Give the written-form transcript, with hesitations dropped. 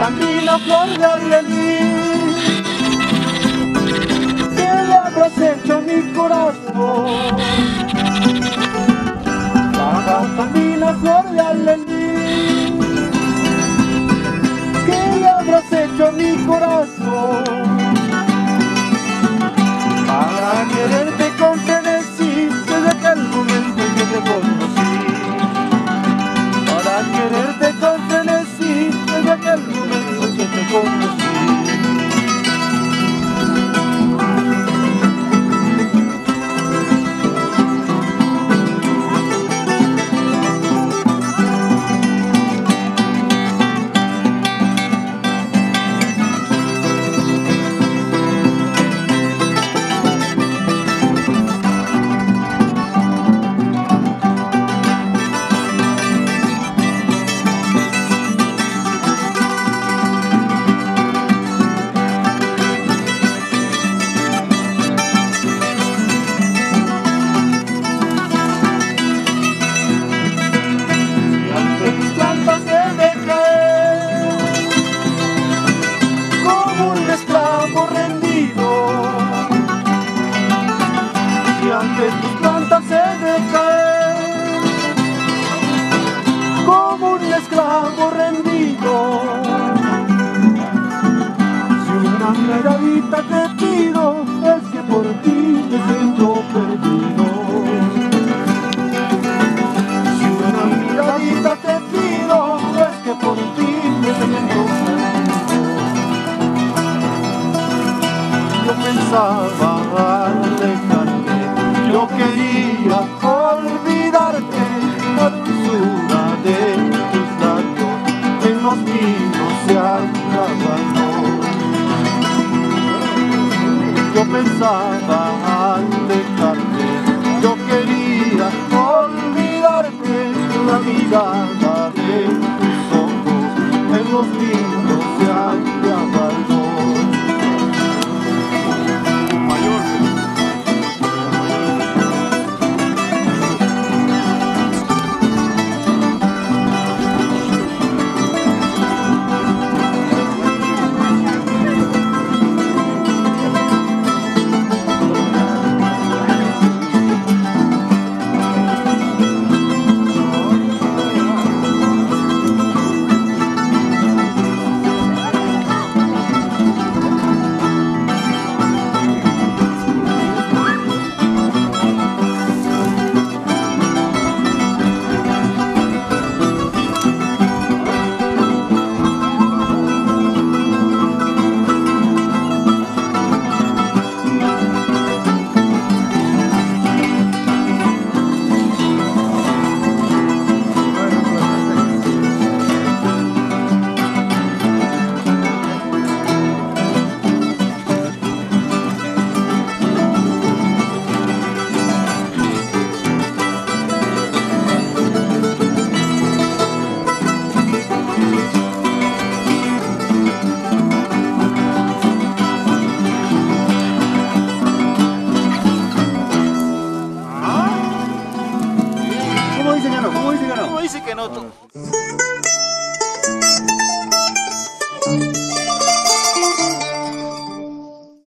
Andina flor de arlení, que le habrás hecho a mi corazón. Andina flor de arlení, que le habrás hecho a mi corazón. Para quererte con frenesí desde aquel momento en que te conocí. Para quererte con frenesí desde aquel momento en que te conocí. Ante tus plantas he de caer como un esclavo rendido. Si una miradita te pido, es que por ti me siento perdido. Si una miradita te pido, es que por ti me siento perdido. Yo pensaba alejarte, yo quería olvidarte, la dulzura de tus labios en los míos se han grabado. Yo pensaba alejarte, yo quería olvidarte, la mirada de tus ojos en los míos se han grabado. ¿Cómo dice que no?